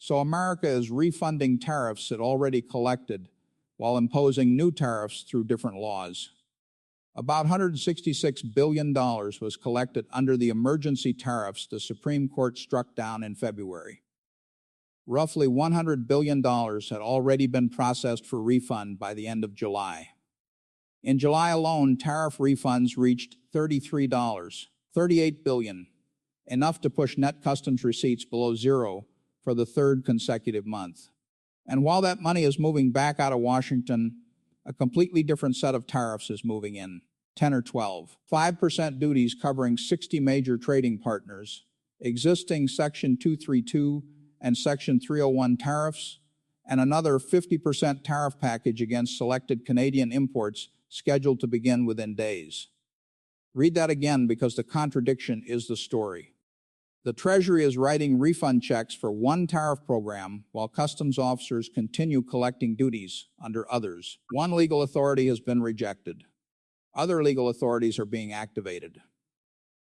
So America is refunding tariffs it already collected while imposing new tariffs through different laws. About $166 billion was collected under the emergency tariffs the Supreme Court struck down in February. Roughly $100 billion had already been processed for refund by the end of July. In July alone, tariff refunds reached $38 billion, enough to push net customs receipts below zero for the third consecutive month. And while that money is moving back out of Washington, a completely different set of tariffs is moving in, 10 or 12. 5% duties covering 60 major trading partners, existing Section 232 and Section 301 tariffs, and another 50% tariff package against selected Canadian imports scheduled to begin within days. Read that again because the contradiction is the story. The Treasury is writing refund checks for one tariff program while customs officers continue collecting duties under others. One legal authority has been rejected. Other legal authorities are being activated.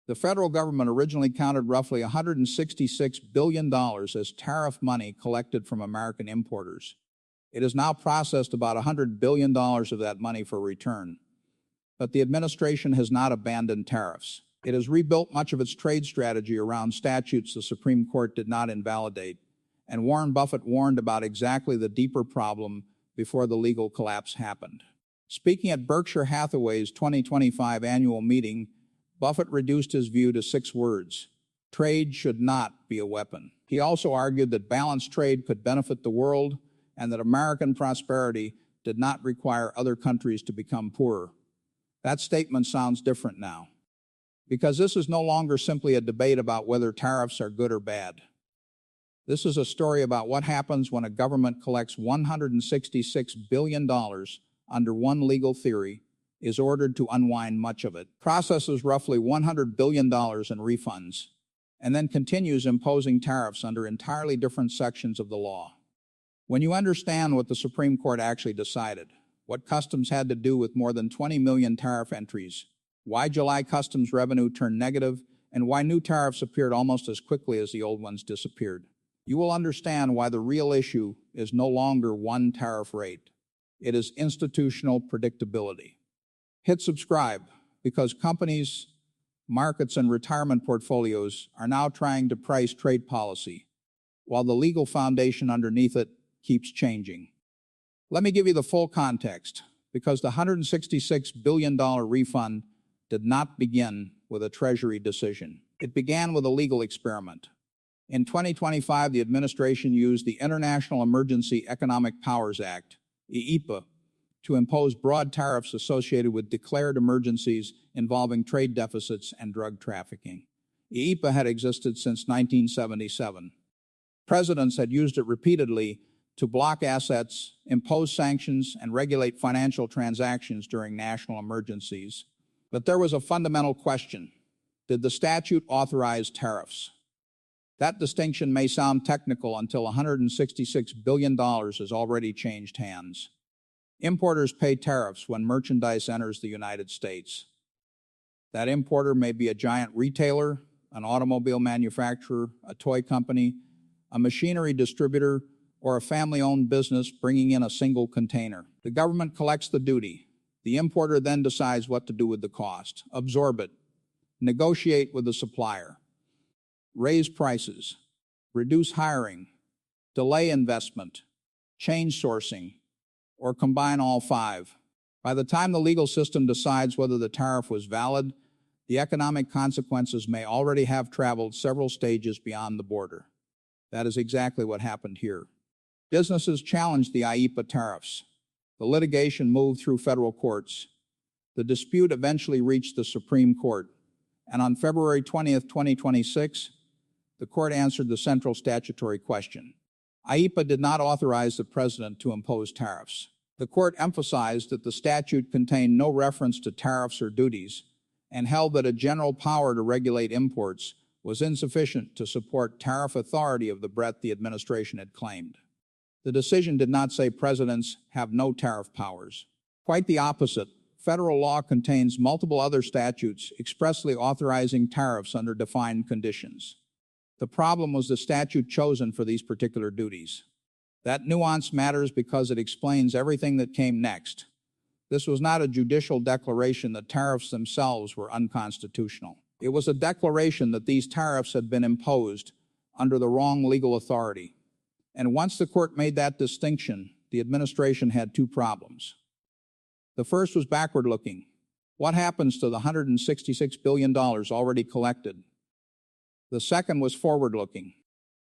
The federal government originally counted roughly $166 billion as tariff money collected from American importers. It has now processed about $100 billion of that money for return. But the administration has not abandoned tariffs. It has rebuilt much of its trade strategy around statutes the Supreme Court did not invalidate, and Warren Buffett warned about exactly the deeper problem before the legal collapse happened. Speaking at Berkshire Hathaway's 2025 annual meeting, Buffett reduced his view to 6 words: trade should not be a weapon. He also argued that balanced trade could benefit the world and that American prosperity did not require other countries to become poorer. That statement sounds different now, because this is no longer simply a debate about whether tariffs are good or bad. This is a story about what happens when a government collects $166 billion under one legal theory, is ordered to unwind much of it, processes roughly $100 billion in refunds, and then continues imposing tariffs under entirely different sections of the law. When you understand what the Supreme Court actually decided, what customs had to do with more than 20 million tariff entries, why July customs revenue turned negative, and why new tariffs appeared almost as quickly as the old ones disappeared, you will understand why the real issue is no longer one tariff rate. It is institutional predictability. Hit subscribe because companies, markets, and retirement portfolios are now trying to price trade policy, while the legal foundation underneath it keeps changing. Let me give you the full context, because the $166 billion refund did not begin with a Treasury decision. It began with a legal experiment. In 2025, the administration used the International Emergency Economic Powers Act, IEEPA, to impose broad tariffs associated with declared emergencies involving trade deficits and drug trafficking. IEEPA had existed since 1977. Presidents had used it repeatedly to block assets, impose sanctions, and regulate financial transactions during national emergencies. But there was a fundamental question: did the statute authorize tariffs? That distinction may sound technical until $166 billion has already changed hands. Importers pay tariffs when merchandise enters the United States. That importer may be a giant retailer, an automobile manufacturer, a toy company, a machinery distributor, or a family-owned business bringing in a single container. The government collects the duty. The importer then decides what to do with the cost: absorb it, negotiate with the supplier, raise prices, reduce hiring, delay investment, change sourcing, or combine all 5. By the time the legal system decides whether the tariff was valid, the economic consequences may already have traveled several stages beyond the border. That is exactly what happened here. Businesses challenged the IEEPA tariffs. The litigation moved through federal courts. The dispute eventually reached the Supreme Court, and on February 20, 2026, the court answered the central statutory question. IEEPA did not authorize the president to impose tariffs. The court emphasized that the statute contained no reference to tariffs or duties, and held that a general power to regulate imports was insufficient to support tariff authority of the breadth the administration had claimed. The decision did not say presidents have no tariff powers. Quite the opposite. Federal law contains multiple other statutes expressly authorizing tariffs under defined conditions. The problem was the statute chosen for these particular duties. That nuance matters because it explains everything that came next. This was not a judicial declaration that tariffs themselves were unconstitutional. It was a declaration that these tariffs had been imposed under the wrong legal authority. And once the court made that distinction, the administration had two problems. The first was backward-looking. What happens to the $166 billion already collected? The second was forward-looking.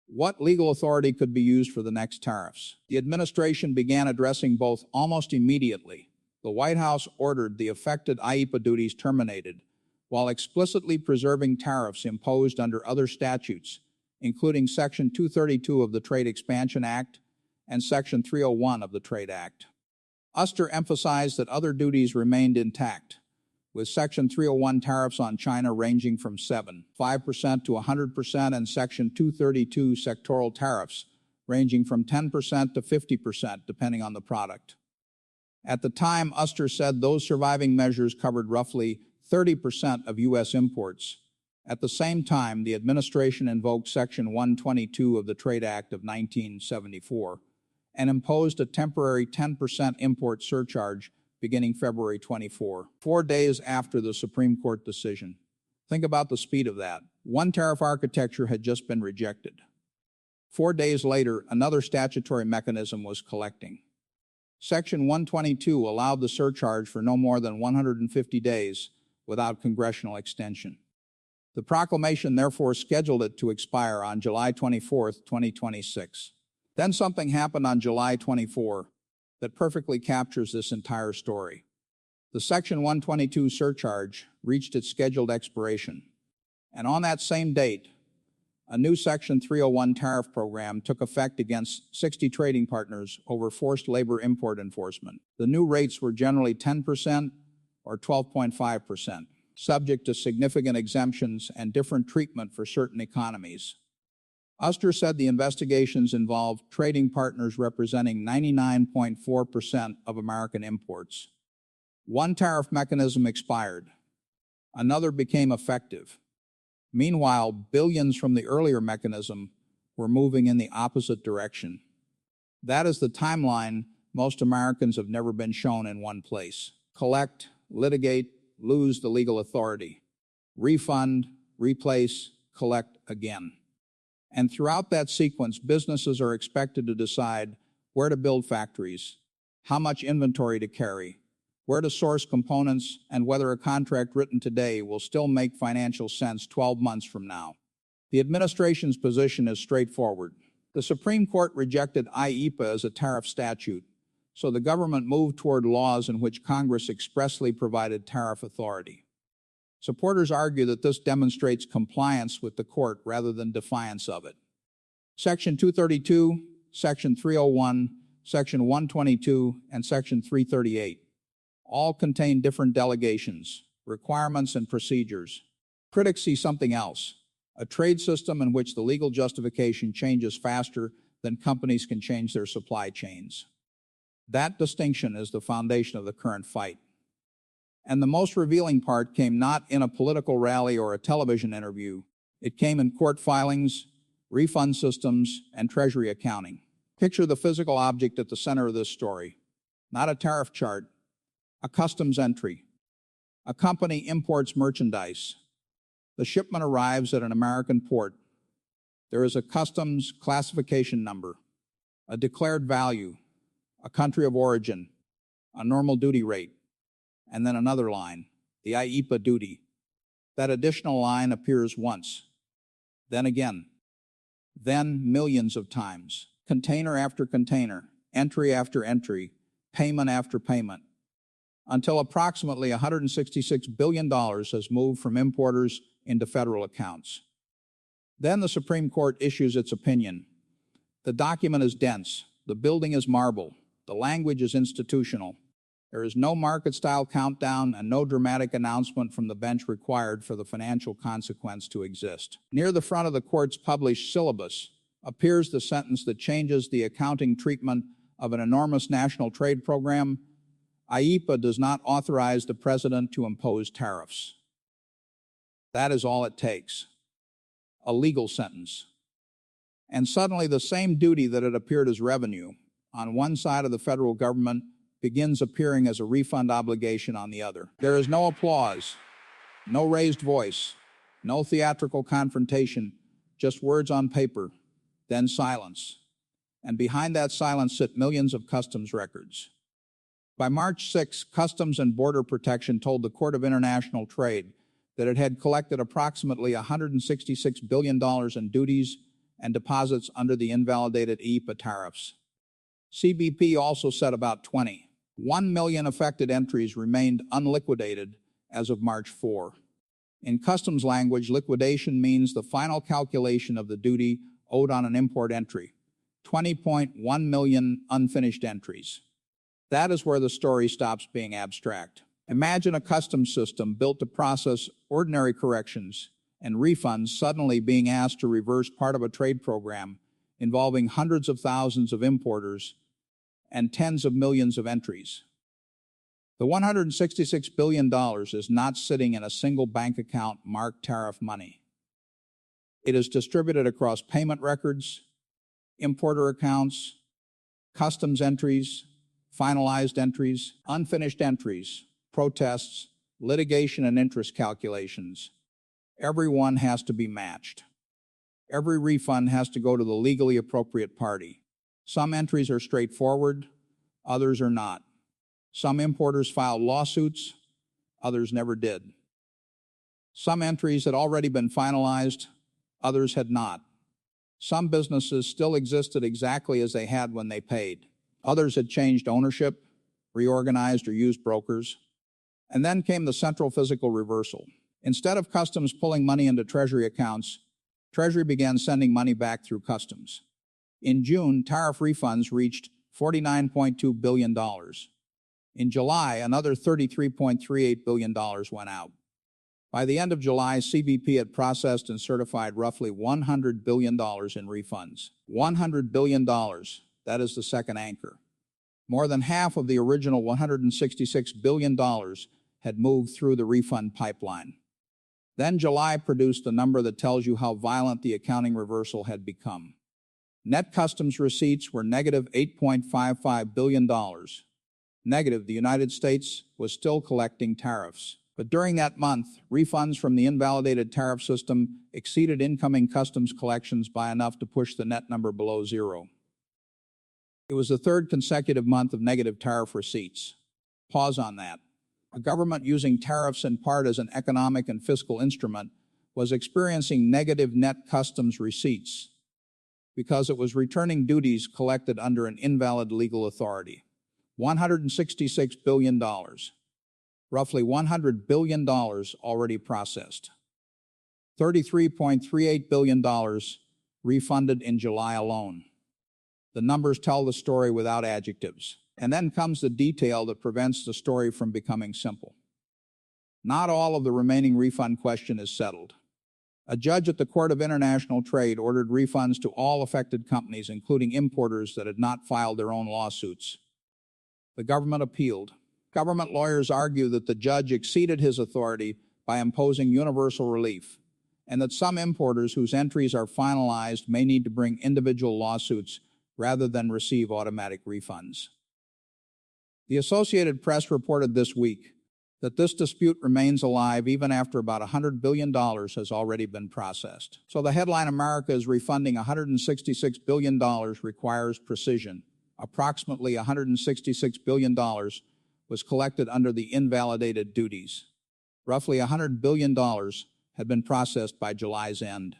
What legal authority could be used for the next tariffs? The administration began addressing both almost immediately. The White House ordered the affected IEEPA duties terminated, while explicitly preserving tariffs imposed under other statutes, including Section 232 of the Trade Expansion Act and Section 301 of the Trade Act. Uster emphasized that other duties remained intact, with Section 301 tariffs on China ranging from 5% to 100% and Section 232 sectoral tariffs ranging from 10% to 50% depending on the product. At the time, Uster said those surviving measures covered roughly 30% of U.S. imports. At the same time, the administration invoked Section 122 of the Trade Act of 1974 and imposed a temporary 10% import surcharge beginning February 24, 4 days after the Supreme Court decision. Think about the speed of that. One tariff architecture had just been rejected. 4 days later, another statutory mechanism was collecting. Section 122 allowed the surcharge for no more than 150 days without congressional extension. The proclamation therefore scheduled it to expire on July 24, 2026. Then something happened on July 24 that perfectly captures this entire story. The Section 122 surcharge reached its scheduled expiration, and on that same date, a new Section 301 tariff program took effect against 60 trading partners over forced labor import enforcement. The new rates were generally 10% or 12.5%, subject to significant exemptions and different treatment for certain economies. Uster said the investigations involved trading partners representing 99.4% of American imports. One tariff mechanism expired. Another became effective. Meanwhile, billions from the earlier mechanism were moving in the opposite direction. That is the timeline most Americans have never been shown in one place. Collect, litigate, lose the legal authority. Refund, replace, collect again. And throughout that sequence, businesses are expected to decide where to build factories, how much inventory to carry, where to source components, and whether a contract written today will still make financial sense 12 months from now. The administration's position is straightforward. The Supreme Court rejected IEEPA as a tariff statute, so the government moved toward laws in which Congress expressly provided tariff authority. Supporters argue that this demonstrates compliance with the court rather than defiance of it. Section 232, Section 301, Section 122, and Section 338 all contain different delegations, requirements, and procedures. Critics see something else, a trade system in which the legal justification changes faster than companies can change their supply chains. That distinction is the foundation of the current fight. And the most revealing part came not in a political rally or a television interview. It came in court filings, refund systems, and Treasury accounting. Picture the physical object at the center of this story. Not a tariff chart, a customs entry. A company imports merchandise. The shipment arrives at an American port. There is a customs classification number, a declared value, a country of origin, a normal duty rate, and then another line, the IEEPA duty. That additional line appears once, then again, then millions of times. Container after container, entry after entry, payment after payment, until approximately $166 billion has moved from importers into federal accounts. Then the Supreme Court issues its opinion. The document is dense, the building is marble, the language is institutional. There is no market-style countdown and no dramatic announcement from the bench required for the financial consequence to exist. Near the front of the court's published syllabus appears the sentence that changes the accounting treatment of an enormous national trade program. IEEPA does not authorize the president to impose tariffs. That is all it takes. A legal sentence. And suddenly the same duty that had appeared as revenue on one side of the federal government begins appearing as a refund obligation on the other. There is no applause, no raised voice, no theatrical confrontation, just words on paper, then silence. And behind that silence sit millions of customs records. By March 6, Customs and Border Protection told the Court of International Trade that it had collected approximately $166 billion in duties and deposits under the invalidated EPA tariffs. CBP also said about 1 million affected entries remained unliquidated as of March 4. In customs language, liquidation means the final calculation of the duty owed on an import entry. 20.1 million unfinished entries. That is where the story stops being abstract. Imagine a customs system built to process ordinary corrections and refunds suddenly being asked to reverse part of a trade program involving hundreds of thousands of importers and tens of millions of entries. The $166 billion is not sitting in a single bank account marked tariff money. It is distributed across payment records, importer accounts, customs entries, finalized entries, unfinished entries, protests, litigation and interest calculations. Every one has to be matched. Every refund has to go to the legally appropriate party. Some entries are straightforward, others are not. Some importers filed lawsuits, others never did. Some entries had already been finalized, others had not. Some businesses still existed exactly as they had when they paid. Others had changed ownership, reorganized, or used brokers. And then came the central physical reversal. Instead of Customs pulling money into Treasury accounts, Treasury began sending money back through Customs. In June, tariff refunds reached $49.2 billion. In July, another $33.38 billion went out. By the end of July, CBP had processed and certified roughly $100 billion in refunds. $100 billion. That is the second anchor. More than half of the original $166 billion had moved through the refund pipeline. Then July produced a number that tells you how violent the accounting reversal had become. Net customs receipts were negative $8.55 billion. Negative, the United States was still collecting tariffs. But during that month, refunds from the invalidated tariff system exceeded incoming customs collections by enough to push the net number below zero. It was the third consecutive month of negative tariff receipts. Pause on that. A government using tariffs in part as an economic and fiscal instrument was experiencing negative net customs receipts because it was returning duties collected under an invalid legal authority. $166 billion. Roughly $100 billion already processed. $33.38 billion refunded in July alone. The numbers tell the story without adjectives. And then comes the detail that prevents the story from becoming simple. Not all of the remaining refund question is settled. A judge at the Court of International Trade ordered refunds to all affected companies, including importers that had not filed their own lawsuits. The government appealed. Government lawyers argue that the judge exceeded his authority by imposing universal relief, and that some importers whose entries are finalized may need to bring individual lawsuits rather than receive automatic refunds. The Associated Press reported this week that this dispute remains alive even after about $100 billion has already been processed. So the headline, "America is refunding $166 billion, requires precision." Approximately $166 billion was collected under the invalidated duties. Roughly $100 billion had been processed by July's end.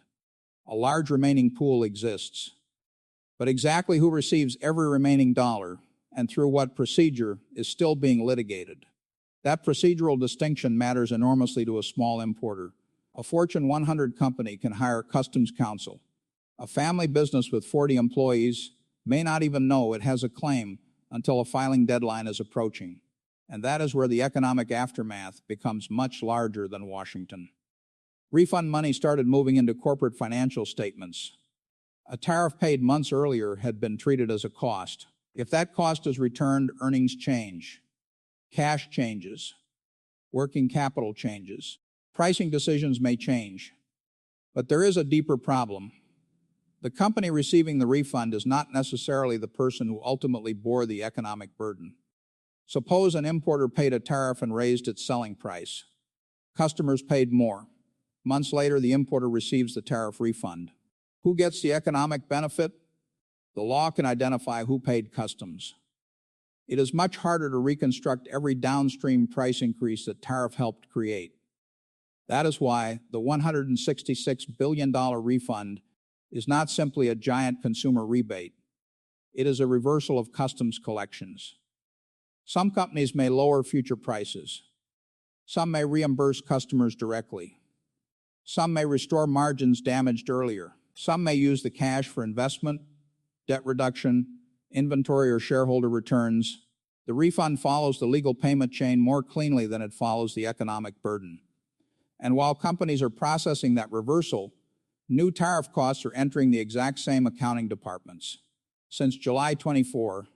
A large remaining pool exists. But exactly who receives every remaining dollar and through what procedure is still being litigated. That procedural distinction matters enormously to a small importer. A Fortune 100 company can hire customs counsel. A family business with 40 employees may not even know it has a claim until a filing deadline is approaching. And that is where the economic aftermath becomes much larger than Washington. Refund money started moving into corporate financial statements. A tariff paid months earlier had been treated as a cost. If that cost is returned, earnings change. Cash changes. Working capital changes. Pricing decisions may change. But there is a deeper problem. The company receiving the refund is not necessarily the person who ultimately bore the economic burden. Suppose an importer paid a tariff and raised its selling price. Customers paid more. Months later, the importer receives the tariff refund. Who gets the economic benefit? The law can identify who paid customs. It is much harder to reconstruct every downstream price increase that tariff helped create. That is why the $166 billion refund is not simply a giant consumer rebate. It is a reversal of customs collections. Some companies may lower future prices. Some may reimburse customers directly. Some may restore margins damaged earlier. Some may use the cash for investment, debt reduction, inventory, or shareholder returns. The refund follows the legal payment chain more cleanly than it follows the economic burden. And while companies are processing that reversal, new tariff costs are entering the exact same accounting departments. Since July 24,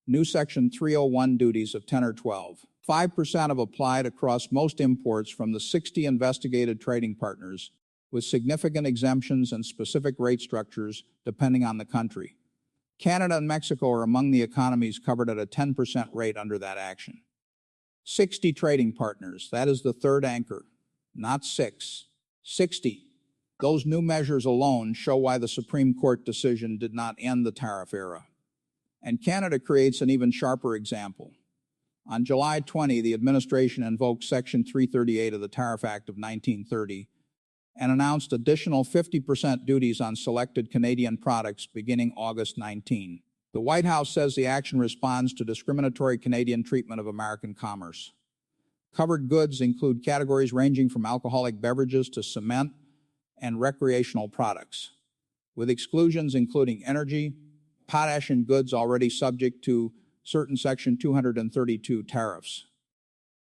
new Section 301 duties of 10 or 12, 5% have applied across most imports from the 60 investigated trading partners, with significant exemptions and specific rate structures depending on the country. Canada and Mexico are among the economies covered at a 10% rate under that action. 60 trading partners, that is the third anchor, not 6. 60. Those new measures alone show why the Supreme Court decision did not end the tariff era. And Canada creates an even sharper example. On July 20, the administration invoked Section 338 of the Tariff Act of 1930 and announced additional 50% duties on selected Canadian products beginning August 19. The White House says the action responds to discriminatory Canadian treatment of American commerce. Covered goods include categories ranging from alcoholic beverages to cement and recreational products, with exclusions including energy, potash, and goods already subject to certain Section 232 tariffs.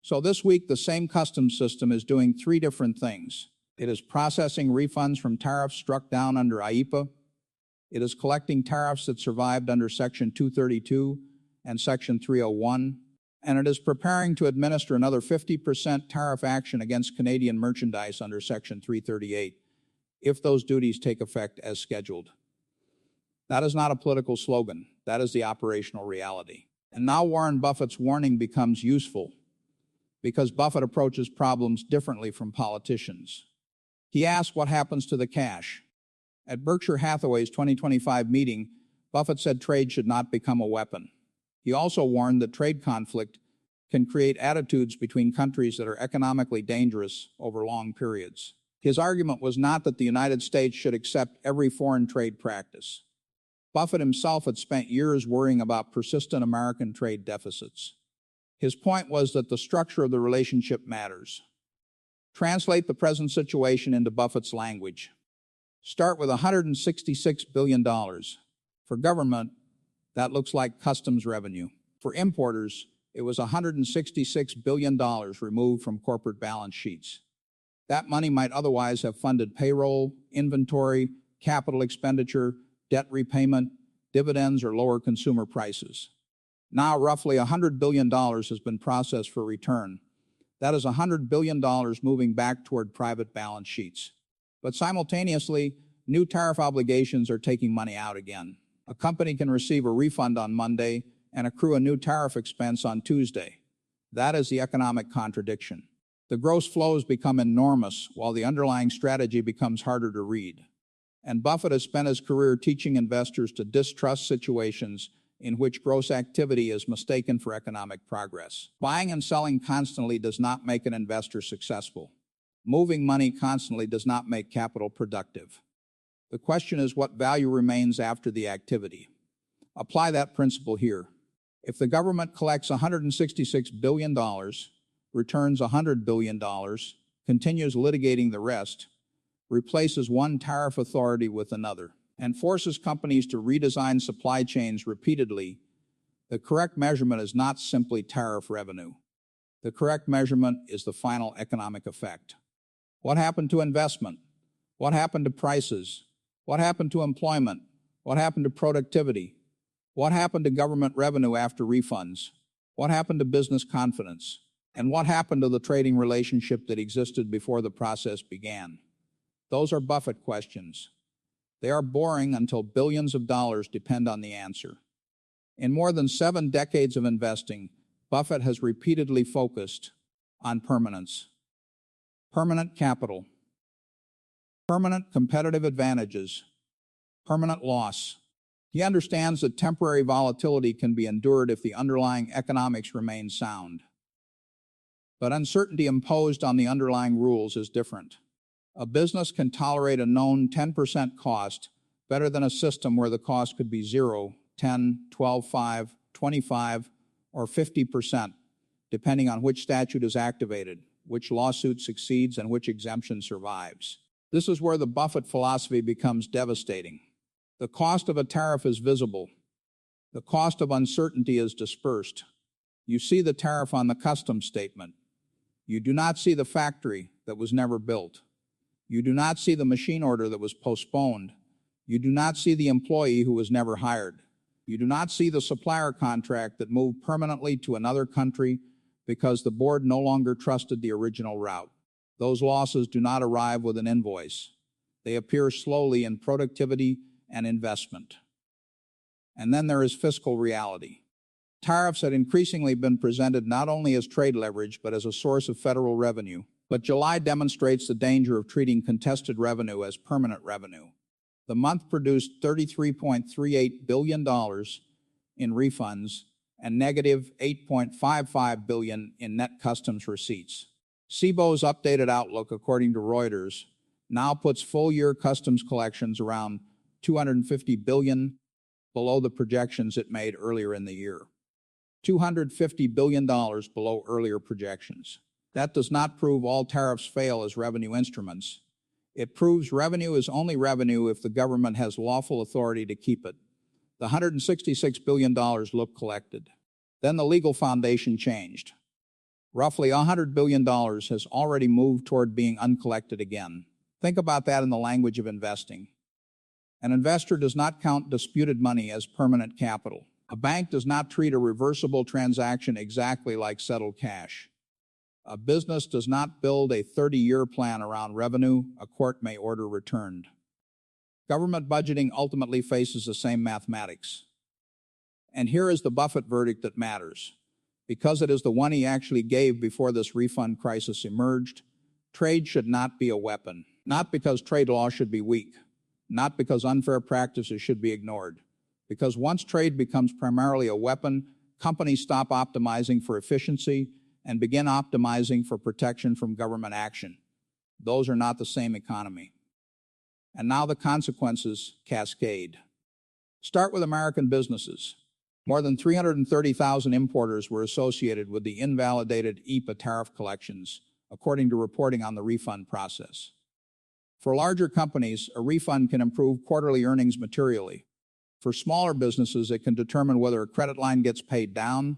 So this week, the same customs system is doing three different things. It is processing refunds from tariffs struck down under IEEPA. It is collecting tariffs that survived under Section 232 and Section 301. And it is preparing to administer another 50% tariff action against Canadian merchandise under Section 338, if those duties take effect as scheduled. That is not a political slogan. That is the operational reality. And now Warren Buffett's warning becomes useful because Buffett approaches problems differently from politicians. He asks what happens to the cash. At Berkshire Hathaway's 2025 meeting, Buffett said trade should not become a weapon. He also warned that trade conflict can create attitudes between countries that are economically dangerous over long periods. His argument was not that the United States should accept every foreign trade practice. Buffett himself had spent years worrying about persistent American trade deficits. His point was that the structure of the relationship matters. Translate the present situation into Buffett's language. Start with $166 billion. For government, that looks like customs revenue. For importers, it was $166 billion removed from corporate balance sheets. That money might otherwise have funded payroll, inventory, capital expenditure, debt repayment, dividends, or lower consumer prices. Now roughly $100 billion has been processed for return. That is $100 billion moving back toward private balance sheets. But simultaneously, new tariff obligations are taking money out again. A company can receive a refund on Monday and accrue a new tariff expense on Tuesday. That is the economic contradiction. The gross flows become enormous while the underlying strategy becomes harder to read. And Buffett has spent his career teaching investors to distrust situations in which gross activity is mistaken for economic progress. Buying and selling constantly does not make an investor successful. Moving money constantly does not make capital productive. The question is what value remains after the activity. Apply that principle here. If the government collects $166 billion, returns $100 billion, continues litigating the rest, replaces one tariff authority with another, and forces companies to redesign supply chains repeatedly, the correct measurement is not simply tariff revenue. The correct measurement is the final economic effect. What happened to investment? What happened to prices? What happened to employment? What happened to productivity? What happened to government revenue after refunds? What happened to business confidence? And what happened to the trading relationship that existed before the process began? Those are Buffett questions. They are boring until billions of dollars depend on the answer. In more than 7 decades of investing, Buffett has repeatedly focused on permanence. Permanent capital, permanent competitive advantages, permanent loss. He understands that temporary volatility can be endured if the underlying economics remain sound. But uncertainty imposed on the underlying rules is different. A business can tolerate a known 10% cost better than a system where the cost could be 0, 10, 12, 5, 25, or 50%, depending on which statute is activated, which lawsuit succeeds, and which exemption survives. This is where the Buffett philosophy becomes devastating. The cost of a tariff is visible. The cost of uncertainty is dispersed. You see the tariff on the customs statement. You do not see the factory that was never built. You do not see the machine order that was postponed. You do not see the employee who was never hired. You do not see the supplier contract that moved permanently to another country because the board no longer trusted the original route. Those losses do not arrive with an invoice. They appear slowly in productivity and investment. And then there is fiscal reality. Tariffs had increasingly been presented not only as trade leverage but as a source of federal revenue. But July demonstrates the danger of treating contested revenue as permanent revenue. The month produced $33.38 billion in refunds and negative $8.55 billion in net customs receipts. SIBO's updated outlook, according to Reuters, now puts full-year customs collections around $250 billion below the projections it made earlier in the year. $250 billion below earlier projections. That does not prove all tariffs fail as revenue instruments. It proves revenue is only revenue if the government has lawful authority to keep it. The $166 billion looked collected. Then the legal foundation changed. Roughly $100 billion has already moved toward being uncollected again. Think about that in the language of investing. An investor does not count disputed money as permanent capital. A bank does not treat a reversible transaction exactly like settled cash. A business does not build a 30-year plan around revenue a court may order returned. Government budgeting ultimately faces the same mathematics. And here is the Buffett verdict that matters. Because it is the one he actually gave before this refund crisis emerged, trade should not be a weapon. Not because trade law should be weak. Not because unfair practices should be ignored. Because once trade becomes primarily a weapon, companies stop optimizing for efficiency and begin optimizing for protection from government action. Those are not the same economy. And now the consequences cascade. Start with American businesses. More than 330,000 importers were associated with the invalidated EPA tariff collections, according to reporting on the refund process. For larger companies, a refund can improve quarterly earnings materially. For smaller businesses, it can determine whether a credit line gets paid down,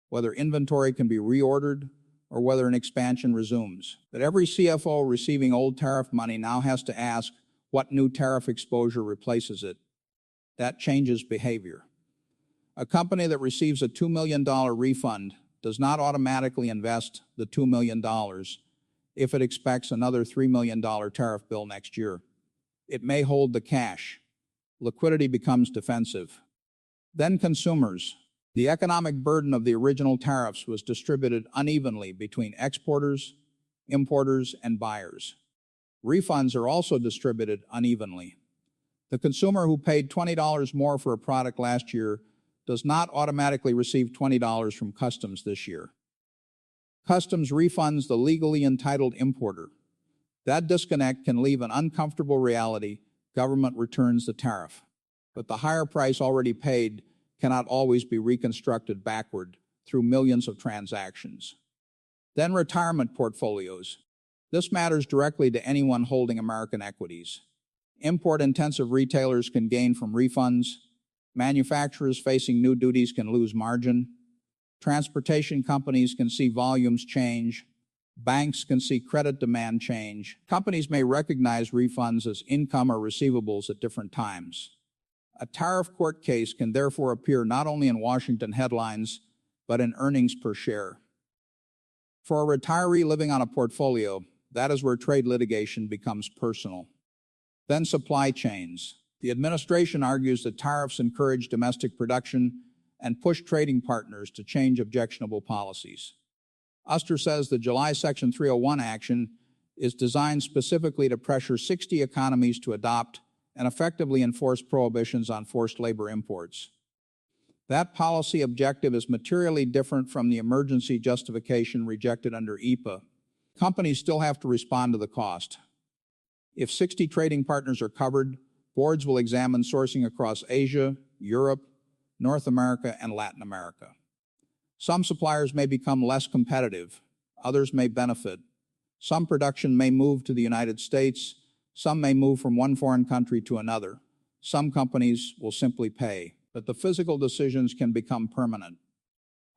whether inventory can be reordered, or whether an expansion resumes. But every CFO receiving old tariff money now has to ask what new tariff exposure replaces it. That changes behavior. A company that receives a $2 million refund does not automatically invest the $2 million if it expects another $3 million tariff bill next year. It may hold the cash. Liquidity becomes defensive. Then consumers. The economic burden of the original tariffs was distributed unevenly between exporters, importers, and buyers. Refunds are also distributed unevenly. The consumer who paid $20 more for a product last year does not automatically receive $20 from customs this year. Customs refunds the legally entitled importer. That disconnect can leave an uncomfortable reality: government returns the tariff. But the higher price already paid cannot always be reconstructed backward through millions of transactions. Then retirement portfolios. This matters directly to anyone holding American equities. Import-intensive retailers can gain from refunds. Manufacturers facing new duties can lose margin. Transportation companies can see volumes change. Banks can see credit demand change. Companies may recognize refunds as income or receivables at different times. A tariff court case can therefore appear not only in Washington headlines, but in earnings per share. For a retiree living on a portfolio, that is where trade litigation becomes personal. Then supply chains. The administration argues that tariffs encourage domestic production and push trading partners to change objectionable policies. Uster says the July Section 301 action is designed specifically to pressure 60 economies to adopt and effectively enforce prohibitions on forced labor imports. That policy objective is materially different from the emergency justification rejected under EPA. Companies still have to respond to the cost. If 60 trading partners are covered, boards will examine sourcing across Asia, Europe, North America, and Latin America. Some suppliers may become less competitive. Others may benefit. Some production may move to the United States. Some may move from one foreign country to another. Some companies will simply pay. But the physical decisions can become permanent.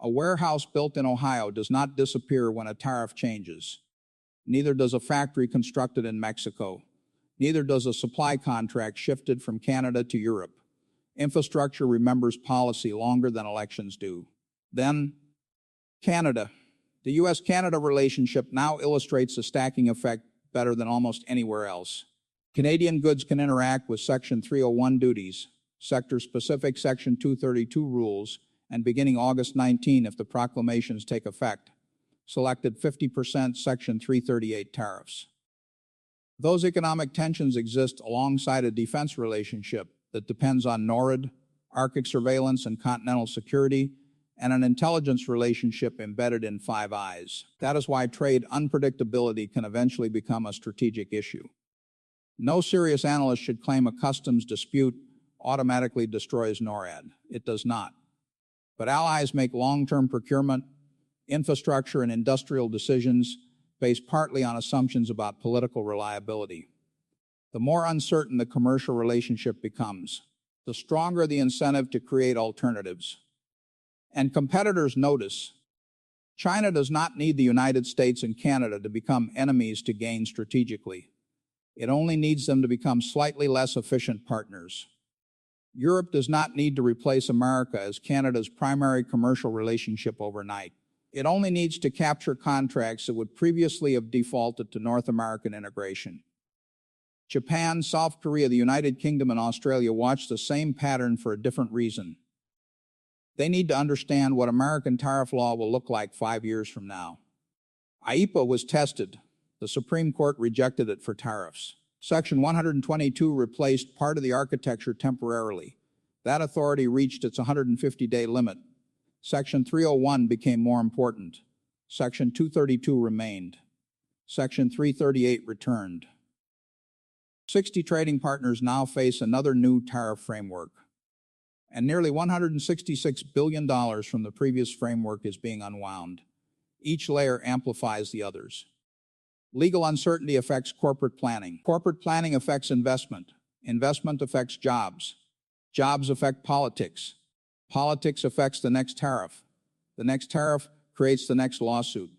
A warehouse built in Ohio does not disappear when a tariff changes. Neither does a factory constructed in Mexico. Neither does a supply contract shifted from Canada to Europe. Infrastructure remembers policy longer than elections do. Then, Canada. The U.S.-Canada relationship now illustrates the stacking effect better than almost anywhere else. Canadian goods can interact with Section 301 duties, sector-specific Section 232 rules, and beginning August 19, if the proclamations take effect, selected 50% Section 338 tariffs. Those economic tensions exist alongside a defense relationship that depends on NORAD, Arctic surveillance and continental security, and an intelligence relationship embedded in Five Eyes. That is why trade unpredictability can eventually become a strategic issue. No serious analyst should claim a customs dispute automatically destroys NORAD. It does not. But allies make long-term procurement, infrastructure, and industrial decisions based partly on assumptions about political reliability. The more uncertain the commercial relationship becomes, the stronger the incentive to create alternatives. And competitors notice. China does not need the United States and Canada to become enemies to gain strategically. It only needs them to become slightly less efficient partners. Europe does not need to replace America as Canada's primary commercial relationship overnight. It only needs to capture contracts that would previously have defaulted to North American integration. Japan, South Korea, the United Kingdom, and Australia watch the same pattern for a different reason. They need to understand what American tariff law will look like 5 years from now. IEEPA was tested. The Supreme Court rejected it for tariffs. Section 122 replaced part of the architecture temporarily. That authority reached its 150-day limit. Section 301 became more important. Section 232 remained. Section 338 returned. 60 trading partners now face another new tariff framework. And nearly $166 billion from the previous framework is being unwound. Each layer amplifies the others. Legal uncertainty affects corporate planning. Corporate planning affects investment. Investment affects jobs. Jobs affect politics. Politics affects the next tariff. The next tariff creates the next lawsuit.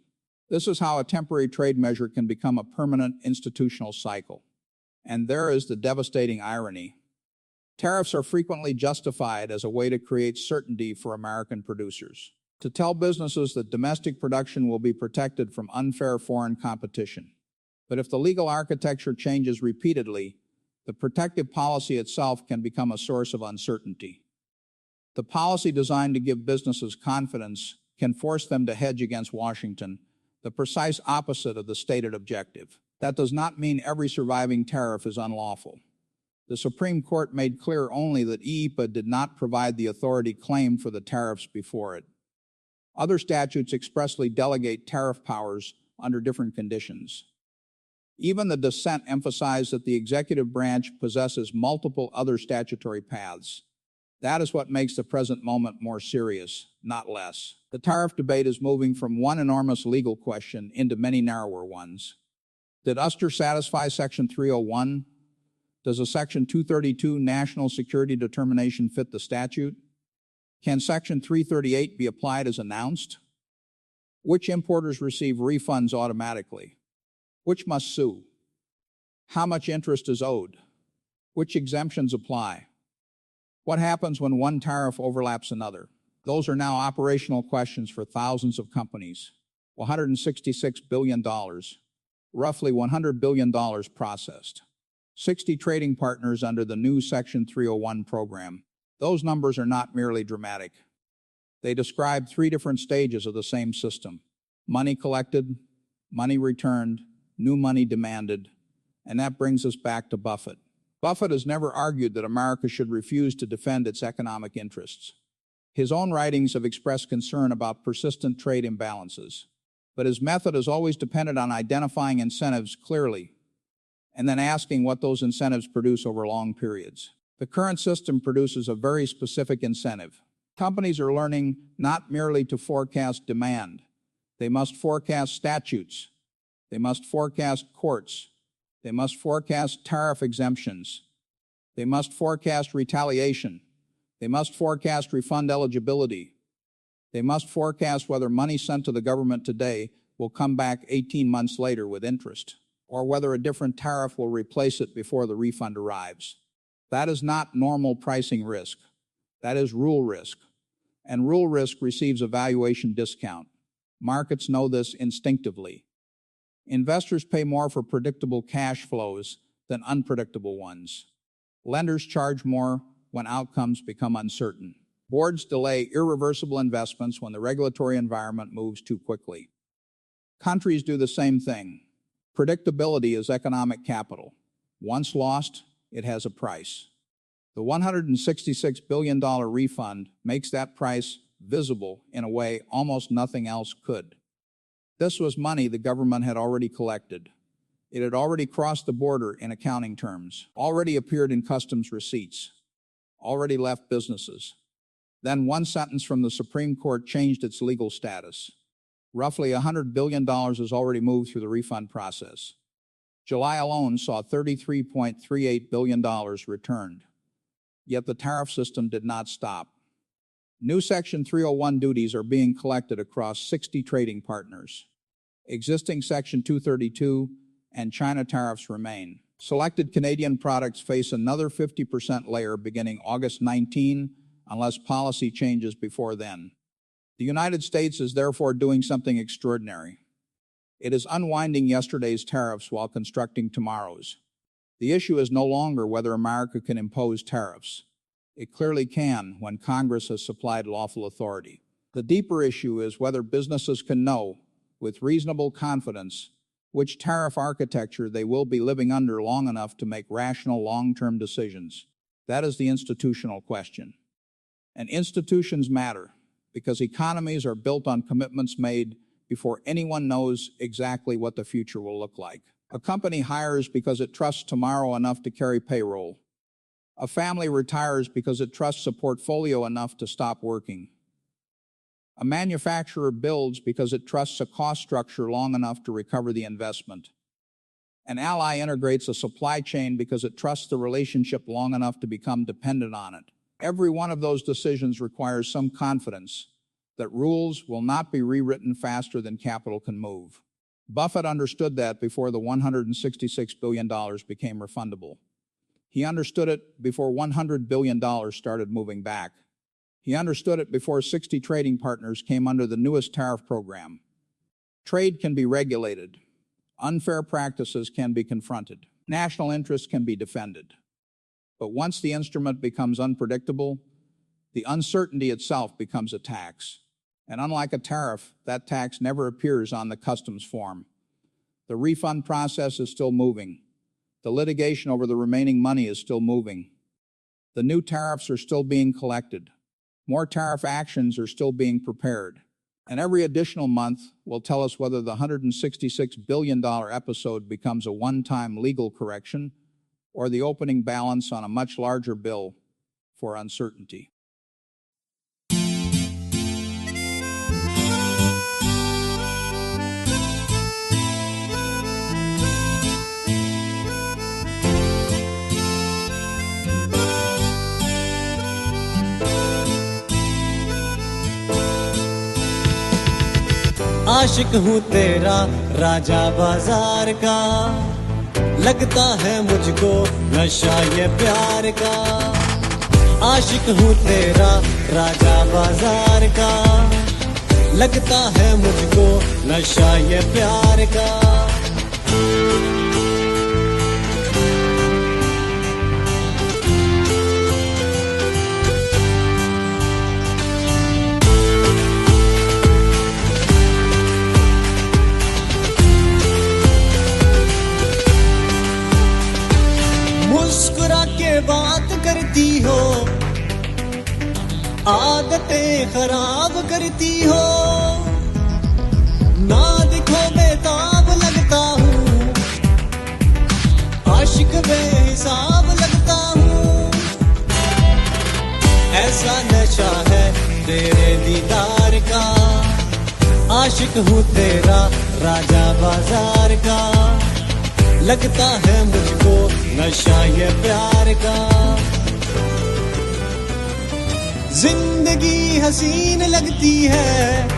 This is how a temporary trade measure can become a permanent institutional cycle. And there is the devastating irony. Tariffs are frequently justified as a way to create certainty for American producers, to tell businesses that domestic production will be protected from unfair foreign competition. But if the legal architecture changes repeatedly, the protective policy itself can become a source of uncertainty. The policy designed to give businesses confidence can force them to hedge against Washington, the precise opposite of the stated objective. That does not mean every surviving tariff is unlawful. The Supreme Court made clear only that IEEPA did not provide the authority claimed for the tariffs before it. Other statutes expressly delegate tariff powers under different conditions. Even the dissent emphasized that the executive branch possesses multiple other statutory paths. That is what makes the present moment more serious, not less. The tariff debate is moving from one enormous legal question into many narrower ones. Did Uster satisfy Section 301? Does a Section 232 national security determination fit the statute? Can Section 338 be applied as announced? Which importers receive refunds automatically? Which must sue? How much interest is owed? Which exemptions apply? What happens when one tariff overlaps another? Those are now operational questions for thousands of companies. $166 billion, roughly $100 billion processed. 60 trading partners under the new Section 301 program. Those numbers are not merely dramatic. They describe 3 different stages of the same system: money collected, money returned, new money demanded, and that brings us back to Buffett. Buffett has never argued that America should refuse to defend its economic interests. His own writings have expressed concern about persistent trade imbalances, but his method has always depended on identifying incentives clearly and then asking what those incentives produce over long periods. The current system produces a very specific incentive. Companies are learning not merely to forecast demand. They must forecast statutes. They must forecast courts. They must forecast tariff exemptions. They must forecast retaliation. They must forecast refund eligibility. They must forecast whether money sent to the government today will come back 18 months later with interest, or whether a different tariff will replace it before the refund arrives. That is not normal pricing risk. That is rule risk. And rule risk receives a valuation discount. Markets know this instinctively. Investors pay more for predictable cash flows than unpredictable ones. Lenders charge more when outcomes become uncertain. Boards delay irreversible investments when the regulatory environment moves too quickly. Countries do the same thing. Predictability is economic capital. Once lost, it has a price. The $166 billion refund makes that price visible in a way almost nothing else could. This was money the government had already collected. It had already crossed the border in accounting terms, already appeared in customs receipts, already left businesses. Then one sentence from the Supreme Court changed its legal status. Roughly $100 billion has already moved through the refund process. July alone saw $33.38 billion returned. Yet the tariff system did not stop. New Section 301 duties are being collected across 60 trading partners. Existing Section 232 and China tariffs remain. Selected Canadian products face another 50% layer beginning August 19 unless policy changes before then. The United States is therefore doing something extraordinary. It is unwinding yesterday's tariffs while constructing tomorrow's. The issue is no longer whether America can impose tariffs. It clearly can when Congress has supplied lawful authority. The deeper issue is whether businesses can know, with reasonable confidence, which tariff architecture they will be living under long enough to make rational long-term decisions. That is the institutional question. And institutions matter because economies are built on commitments made before anyone knows exactly what the future will look like. A company hires because it trusts tomorrow enough to carry payroll. A family retires because it trusts a portfolio enough to stop working. A manufacturer builds because it trusts a cost structure long enough to recover the investment. An ally integrates a supply chain because it trusts the relationship long enough to become dependent on it. Every one of those decisions requires some confidence that rules will not be rewritten faster than capital can move. Buffett understood that before the $166 billion became refundable. He understood it before $100 billion started moving back. He understood it before 60 trading partners came under the newest tariff program. Trade can be regulated. Unfair practices can be confronted. National interests can be defended. But once the instrument becomes unpredictable, the uncertainty itself becomes a tax. And unlike a tariff, that tax never appears on the customs form. The refund process is still moving. The litigation over the remaining money is still moving. The new tariffs are still being collected. More tariff actions are still being prepared. And every additional month will tell us whether the $166 billion episode becomes a one-time legal correction or the opening balance on a much larger bill for uncertainty. आशिक हूँ तेरा राजा बाजार का लगता है मुझको नशा ये प्यार का आशिक हूँ तेरा राजा बाजार का लगता है मुझको नशा ये प्यार का आदतें खराब करती हो, ना दिखो बेताब लगता हूँ, आशिक बेहिसाब लगता हूँ। ऐसा नशा है तेरे दीदार का, आशिक हूँ तेरा राजा बाजार का, लगता है मुझको नशा ये प्यार का। जिंदगी हसीन लगती है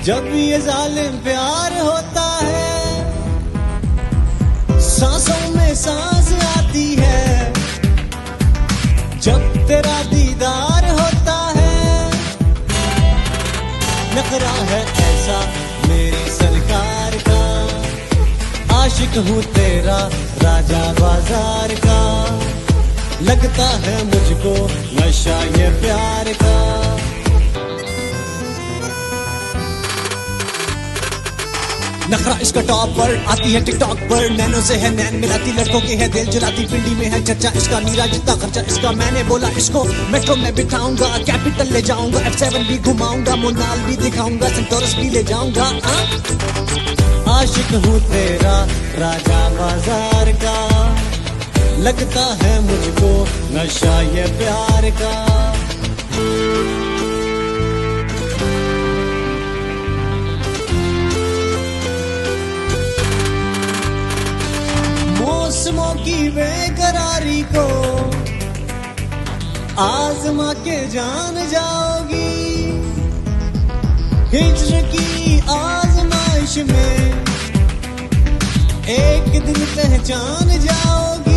जब ये जालिम प्यार होता है, सांसों में सांस आती है जब तेरा दीदार होता है। नखरा है ऐसा मेरी सरकार का, आशिक हूँ तेरा राजा बाजार का, लगता है मुझको नशा ये प्यार का। नखरा इसका टॉप पर आती है टिकटॉक पर, नैनो से है नैन मिलाती, लड़कों के है दिल जलाती, पिंडी में है चर्चा इसका, मीरा जितना खर्चा इसका। मैंने बोला इसको मेट्रो में बिठाऊंगा, कैपिटल ले जाऊंगा, F7 भी घुमाऊंगा, मोनाल भी दिखाऊंगा, सेंटोरस भी ले जाऊंगा। आशिक हूँ तेरा राजा बाजार का, लगता है मुझको नशा ये प्यार का। मौसमों की बेकरारी को आजमा के जान जाओगी, हिज्र की आजमाइश में एक दिन पहचान जाओगी।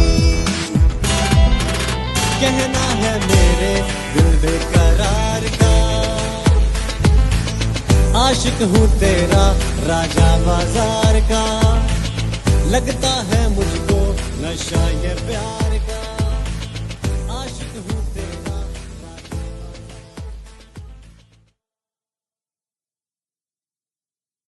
कहना है मेरे दिल बेकरार का, आशिक हूँ तेरा राजा बाजार का, लगता है मुझको नशा ये प्यार